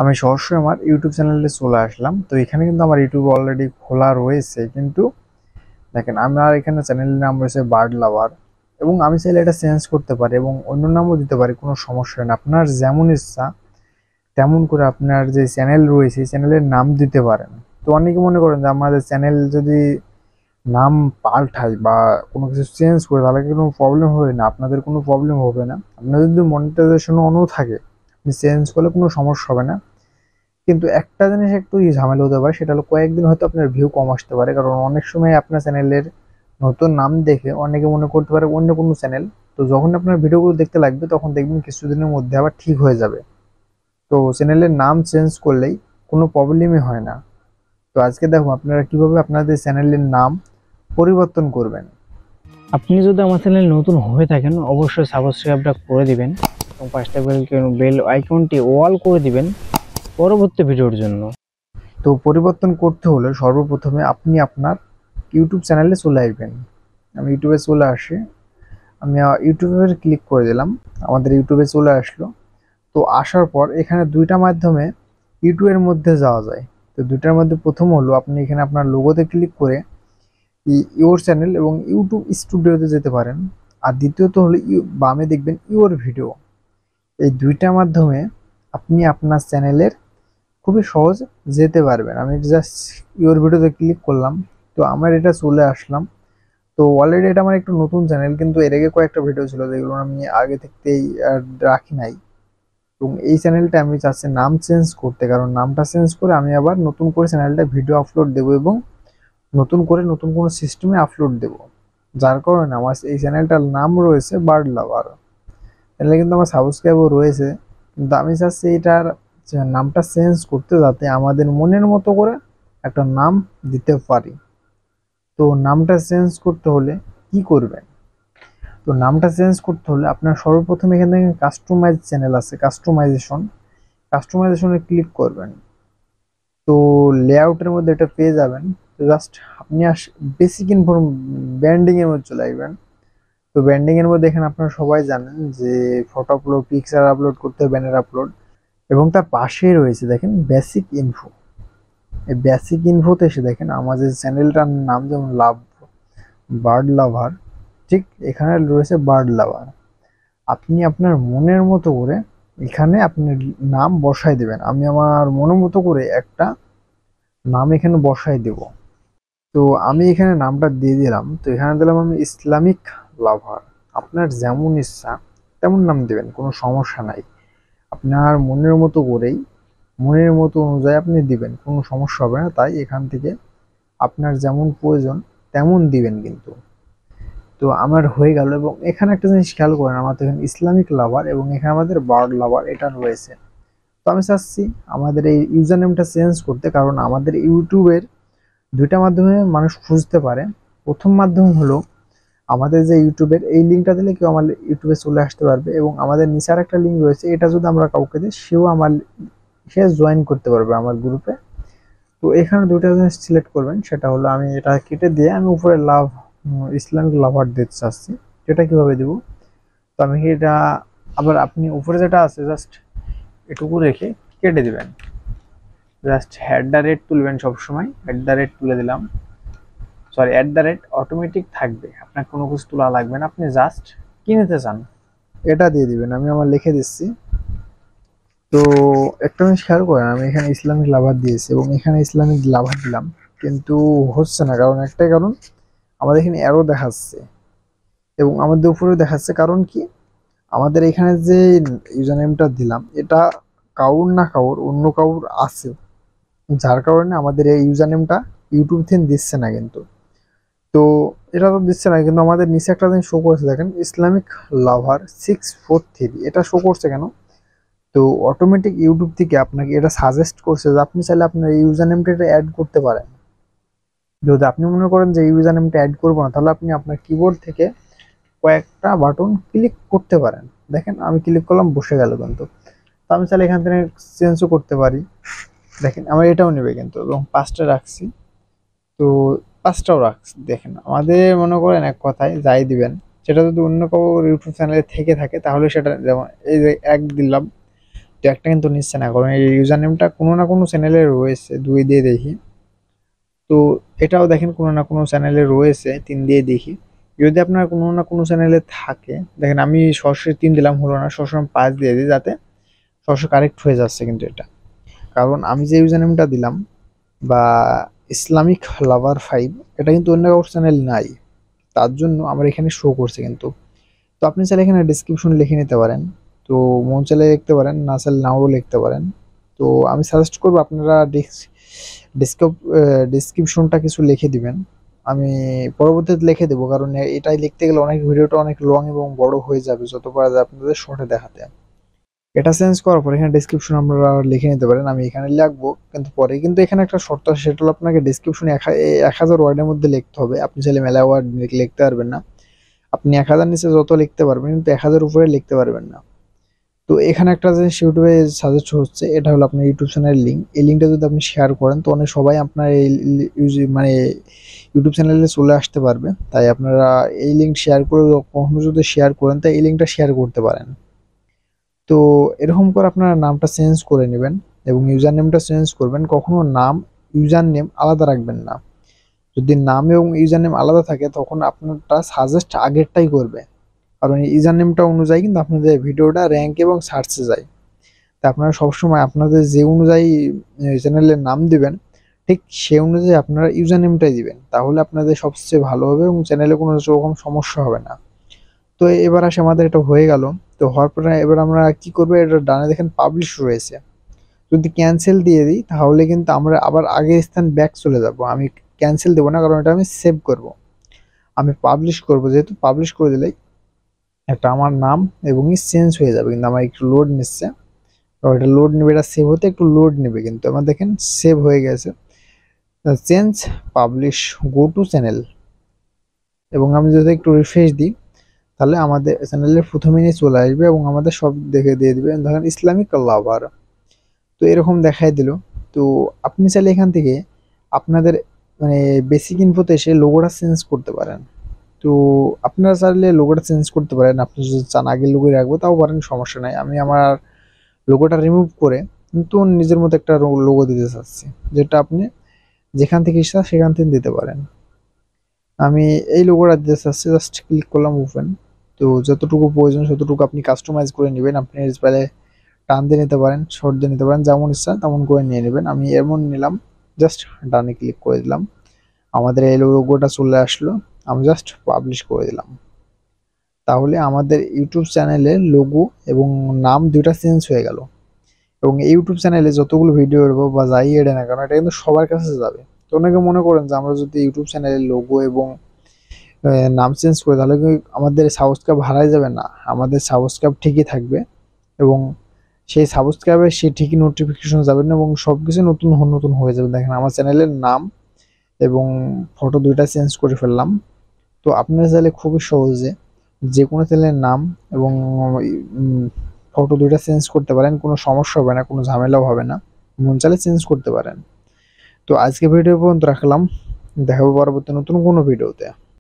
আমি সরাসরি আমার ইউটিউব চ্যানেলে চলে আসলাম। তো এখানে কিন্তু আমার ইউটিউব অলরেডি খোলা রয়েছে, কিন্তু দেখেন আমার এখানে চ্যানেলের নাম রয়েছে বার্ড লাভার, এবং আমি চাইলে এটা চেঞ্জ করতে পারি এবং অন্য নামও দিতে পারি, কোনো সমস্যা নেই। আপনার যেমন ইচ্ছা তেমন করে আপনার যে চ্যানেল রয়েছে চ্যানেলের নাম দিতে পারেন। তো অনেকে মনে করেন যে আমাদের চ্যানেল যদি নাম পাল্টাই বা কোনো কিছু চেঞ্জ করে তাহলে কোনো প্রবলেম হবে না। আপনাদের কোনো প্রবলেম হবে না, আপনাদের যদি মনিটাইজেশন অনও থাকে আপনি চেঞ্জ করলে কোনো সমস্যা হবে না। কিন্তু একটা জিনিস একটু ঝামেলা হতে পারে, সেটা হলো কয়েকদিন হয়তো আপনার ভিউ কম আসতে পারে, কারণ অনেক সময় আপনার চ্যানেলের নতুন নাম দেখে অনেকে মনে করতে পারে অন্য কোনো চ্যানেল। তো যখন আপনার ভিডিওগুলো দেখতে লাগবে তখন দেখবেন কিছুদিনের মধ্যে আবার ঠিক হয়ে যাবে। তো চ্যানেলের নাম চেঞ্জ করলেই কোনো প্রবলেমই হয় না। তো আজকে দেখো আপনারা কিভাবে আপনাদের চ্যানেলের নাম পরিবর্তন করবেন। আপনি যদি আমার চ্যানেল নতুন হয়ে থাকেন অবশ্যই সাবস্ক্রাইবটা করে দিবেন এবং পাঁচটা বেল আইকনটি অল করে দিবেন পরবর্তী ভিডিওর জন্য। তো পরিবর্তন করতে হলে সর্বপ্রথমে আপনি আপনার ইউটিউব চ্যানেলে চলে আসবেন। আমি ইউটিউবে চলে আসি, আমি ইউটিউবে ক্লিক করে দিলাম, আমাদের ইউটিউবে চলে আসলো। তো আসার পর এখানে দুইটা মাধ্যমে ইউটিউবের মধ্যে যাওয়া যায়। তো দুইটার মধ্যে প্রথম হলো আপনি এখানে আপনার লোগোতে ক্লিক করে ইওর চ্যানেল এবং ইউটিউব স্টুডিওতে যেতে পারেন। আর দ্বিতীয়ত হলো বামে দেখবেন ইওর ভিডিও। এই দুইটা মাধ্যমে আপনি আপনার চ্যানেলের খুবই সহজ যেতে পারবেন। আমি জাস্ট ইওর ভিডিওতে ক্লিক করলাম, তো আমার এটা চলে আসলাম। তো অলরেডি এটা আমার একটু নতুন চ্যানেল, কিন্তু এর আগে কয়েকটা ভিডিও ছিল যেগুলো আমি আগে থেকেই রাখি নাই। এবং এই চ্যানেলটা আমি চাচ্ছি নাম চেঞ্জ করতে, কারণ নামটা চেঞ্জ করে আমি আবার নতুন করে চ্যানেলটা ভিডিও আপলোড দেবো এবং নতুন করে নতুন কোনো সিস্টেমে আপলোড দেব। যার কারণে আমার এই চ্যানেলটার নাম রয়েছে বার্ড লাভার। চ্যানেলে কিন্তু আমার সাবস্ক্রাইবও রয়েছে, কিন্তু আমি চাচ্ছি এটার নামটা চেঞ্জ করতে, যাতে আমাদের মনের মতো করে একটা নাম দিতে পারি। তো নামটা চেঞ্জ করতে হলে কি করবেন? তো নামটা চেঞ্জ করতে হলে আপনার সর্বপ্রথম এখান থেকে কাস্টমাইজ চ্যানেল আছে, কাস্টমাইজেশনে ক্লিক করবেন। তো লেআউটের মধ্যে এটা পেয়ে যাবেন। তো জাস্ট আপনি বেসিক ইনফর্ম ব্র্যান্ডিং এর মধ্যে চলে আসবেন। তো ব্র্যান্ডিং এর মধ্যে এখানে আপনারা সবাই জানেন যে ফটো আপলোড, পিকচার আপলোড করতে হবে, ব্যানার আপলোড, এবং তার পাশেই রয়েছে দেখেন বেসিক ইনফো। এই বেসিক ইনফোতে এসে দেখেন আমাদের চ্যানেলটার নাম যেমন বার্ড লাভার, ঠিক এখানে রয়েছে বার্ড লাভার। আপনি আপনার মনের মতো করে এখানে আপনার নাম বসাই দেবেন। আমি আমার মনের মতো করে একটা নাম এখানে বসাই দেব। তো আমি এখানে নামটা দিয়ে দিলাম। তো এখানে দিলাম আমি ইসলামিক লাভার। আপনার যেমন ইচ্ছা তেমন নাম দেবেন, কোনো সমস্যা নাই। আপনার মনের মতো করেই, মনের মতো অনুযায়ী আপনি দিবেন, কোনো সমস্যা হবে না। তাই এখান থেকে আপনার যেমন প্রয়োজন তেমন দিবেন কিন্তু। তো আমার হয়ে গেল, এবং এখানে একটা জিনিস খেয়াল করেন, আমাদের এখানে ইসলামিক লাভার এবং এখানে আমাদের বার্ড লাভার এটা রয়েছে। তো আমি চাচ্ছি আমাদের এই ইউজার নেমটা চেঞ্জ করতে, কারণ আমাদের ইউটিউবের দুইটা মাধ্যমে মানুষ খুঁজতে পারে। প্রথম মাধ্যম হলো আমাদের যে ইউটিউবের এই লিঙ্কটা দিলে কেউ আমার ইউটিউবে চলে আসতে পারবে, এবং আমাদের নিচে আর একটা লিঙ্ক রয়েছে, এটা যদি আমরা কাউকে দিই সে জয়েন করতে পারবে আমার গ্রুপে। তো এখানে দুইটা জিনিস সিলেক্ট করবেন, সেটা হলো আমি এটা কেটে দিয়ে আমি উপরে ইসলামিক লাভার দিতে চাচ্ছি। সেটা কিভাবে দিব? তো আমি এটা আবার আপনি উপরে যেটা আছে জাস্ট এটুকু রেখে কেটে দিবেন। জাস্ট @ তুলবেন, সবসময় @ তুলে দিলাম। সরি, অটোমেটিক থাকবে, আপনার কোনো কিছু তোলা লাগবে না। আপনি জাস্ট কি নিতে চান এটা দিয়ে দিবেন। আমি আমার লিখে দিচ্ছি। তো একটা জিনিস খেয়াল করেন, আমি এখানে ইসলামিক লাভার দিয়েছি এবং এখানে ইসলামিক লাভার দিলাম, কিন্তু হচ্ছে না। কারণ একটাই কারণ, আমাদের এখানে অ্যারো দেখাচ্ছে এবং আমাদের উপরেও দেখাচ্ছে। কারণ কি, আমাদের এখানে যে ইউজার নেমটা দিলাম এটা কাউর না কাউর অন্য কাউর আছে, যার কারণে আমাদের এই ইউজার নেমটা ইউটিউব থেকে দিচ্ছে না কিন্তু। তো এটা তো দিচ্ছে না, কিন্তু আমাদের নিচে একটা জিনিস শো করছে দেখেন, ইসলামিক লাভার 643, এটা শো করছে কেন? তো অটোমেটিক ইউটিউব থেকে আপনাকে এটা সাজেস্ট করছে যে আপনি চাইলে আপনার এই ইউজার নেমটা এটা অ্যাড করতে পারেন। যদি আপনি মনে করেন যে ইউজার নেমটা অ্যাড করবো না, তাহলে আপনি আপনার কিবোর্ড থেকে কয়েকটা বাটন ক্লিক করতে পারেন। দেখেন আমি ক্লিক করলাম, বসে গেল কিন্তু। তো আমি চাইলে এখান থেকে চেঞ্জও করতে পারি। দেখেন আমার এটাও নেবে কিন্তু, এবং 5টা রাখছি। তো 5টাও রাখছি। দেখেন আমাদের মনে করেন এক কথায় যাই দিবেন, সেটা যদি অন্য কারোর ইউটিউব চ্যানেলে থেকে থাকে তাহলে সেটা, যেমন এই যে 1 দিলাম, তো একটা কিন্তু নিচ্ছে না, কারণ এই ইউজার নেমটা কোনো না কোনো চ্যানেলে রয়েছে। 2 দিয়ে দেখি, তো এটাও দেখেন কোনো না কোনো চ্যানেলে রয়েছে। 3 দিয়ে দেখি, যদি আপনার কোনো না কোনো চ্যানেলে থাকে, দেখেন আমি সরাসরি 3 দিলাম, হলো না, সরাসরি আমি 5 দিয়ে দিই, যাতে সরাসরি কারেক্ট হয়ে যাচ্ছে। কিন্তু এটা কারণ আমি যে ইউজার নেমটা দিলাম বা ইসলামিক লাভার 5, এটা কিন্তু অন্য কারোর চ্যানেল নাই, তার জন্য আমার এখানে শো করছে কিন্তু। তো আপনি চাইলে এখানে ডিসক্রিপশন লিখে নিতে পারেন। তো মন চাইলে লিখতে পারেন, না চাইলে নাও লিখতে পারেন। তো আমি সাজেস্ট করবো আপনারা ডিসক্রিপশনটা কিছু লিখে দিবেন। আমি পরবর্তীতে লিখে দেবো, কারণ এটাই লিখতে গেলে অনেক ভিডিওটা অনেক লং এবং বড় হয়ে যাবে, যত পারা যায় আপনাদের শর্টে দেখাতে। এটা চেঞ্জ করার পর এখানে ডিসক্রিপশন আপনারা লিখে নিতে পারেন, আমি এখানে লিখবো। কিন্তু পরে কিন্তু এখানে একটা শর্ত আছে, সেটা হলো আপনাকে ডিসক্রিপশনে 1000 ওয়ার্ডের মধ্যে লিখতে হবে। আপনি চাইলে মেলা ওয়ার্ড লিখতে পারবেন না। আপনি 1000 নিচে যত লিখতে পারবেন, কিন্তু 1000 উপরে লিখতে পারবেন না। তো এখানে একটা জিনিস ইউটিউবে সাজেস্ট হচ্ছে, এটা হলো আপনার ইউটিউব চ্যানেলের লিঙ্ক। এই লিঙ্কটা যদি আপনি শেয়ার করেন, তো অনেক সবাই আপনার এই মানে ইউটিউব চ্যানেলে চলে আসতে পারবে। তাই আপনারা এই লিঙ্ক শেয়ার করে, কখনো যদি শেয়ার করেন, তাই এই লিঙ্কটা শেয়ার করতে পারেন। তো এরকম করে আপনারা নামটা চেঞ্জ করে নেবেন এবং ইউজার নেমটা চেঞ্জ করবেন। কখনো নাম ইউজার নেম আলাদা রাখবেন না। যদি নাম এবং ইউজার নেম আলাদা থাকে, তখন আপনারটা সাজেস্ট আগেরটাই করবে, কারণ ইউজার নেমটা অনুযায়ী কিন্তু আপনাদের ভিডিওটা র্যাঙ্ক এবং সার্চে যায়। তা আপনারা সবসময় আপনাদের যে অনুযায়ী চ্যানেলের নাম দিবেন, ঠিক সে অনুযায়ী আপনারা ইউজার নেমটাই দিবেন, তাহলে আপনাদের সবচেয়ে ভালো হবে এবং চ্যানেলে কোনো রকম সমস্যা হবে না। তো এবার আসে, আমাদের এটা হয়ে গেল। তো হওয়ার পরে এবার আমরা কি করবো, এটা ডানে দেখেন পাবলিশ রয়েছে, যদি ক্যান্সেল দিয়ে দিই, তাহলে কিন্তু আমরা আবার আগের স্থান ব্যাক চলে যাব। আমি ক্যান্সেল দেবো না, কারণ এটা আমি সেভ করব। আমি পাবলিশ করব, যেহেতু পাবলিশ করে দিলেই একটা আমার নাম এবং চেঞ্জ হয়ে যাবে। কিন্তু আমার একটু লোড নিচ্ছে, তো এটা লোড নেবে, এটা সেভ হতে একটু লোড নেবে, কিন্তু আমার দেখেন সেভ হয়ে গেছে। Change, publish, go to channel, এবং আমি যদি একটু রিফ্রেশ দিই, তাহলে আমাদের চ্যানেলের প্রথমেই চলে আসবে এবং আমাদের সব দেখে দিয়ে দিবে, ধরেন ইসলামিক লাভার। তো এরকম দেখাই দিল। তো আপনি চাইলে এখান থেকে আপনাদের মানে বেসিক ইনফোতে এসে লোগোটা চেঞ্জ করতে পারেন। তো আপনারা চাইলে লোগোটা চেঞ্জ করতে পারেন, আপনি যদি চান আগের লোগোই রাখবো তাও পারেন, সমস্যা নাই। আমি আমার লোগোটা রিমুভ করে কিন্তু নিজের মতো একটা লোগো দিতে চাচ্ছি, যেটা আপনি যেখান থেকে ইচ্ছা সেখান থেকে দিতে পারেন। আমি এই লোগোটা দিতে চাচ্ছি, জাস্ট ক্লিক করলাম ওপেন। তো যতটুকু প্রয়োজন ততটুকু আপনি কাস্টমাইজ করে নেবেন। আপনি চাইলে টান দিয়ে নিতে পারেন, শর্ট দিয়ে নিতে পারেন, যেমন ইচ্ছা তেমন করে নিয়ে নেবেন। আমি এমন নিলাম, জাস্ট ডানে ক্লিক করে দিলাম, আমাদের এই লোগোটা চলে আসলো। আমি জাস্ট পাবলিশ করে দিলাম, তাহলে আমাদের ইউটিউব চ্যানেলের লোগো এবং নাম দুইটা চেঞ্জ হয়ে গেল। এবং এই ইউটিউব চ্যানেলে যতগুলো ভিডিও দেবো বা যাই এডে না কেন, এটা কিন্তু সবার কাছে যাবে। তো অনেকে মনে করেন যে আমরা যদি ইউটিউব চ্যানেলের লোগো এবং নাম চেঞ্জ করি, তাহলে কি আমাদের সাবস্ক্রাইব হারাই যাবে? না, আমাদের সাবস্ক্রাইব ঠিকই থাকবে এবং সেই সাবস্ক্রাইবে সে ঠিকই নোটিফিকেশন যাবে না এবং সবকিছু নতুন নতুন হয়ে যাবে। দেখেন আমার চ্যানেলের নাম এবং ফটো দুইটা চেঞ্জ করে ফেললাম। তো আপনারা চাইলে খুবই সহজে যে কোনো চ্যানেলের নাম এবং ফটো দুইটা চেঞ্জ করতে পারেন, কোনো সমস্যা হবে না, কোনো ঝামেলাও হবে না, মন চাইলে চেঞ্জ করতে পারেন। তো আজকে ভিডিও পর্যন্ত রাখলাম, দেখা হবে পরবর্তী নতুন কোনো ভিডিওতে।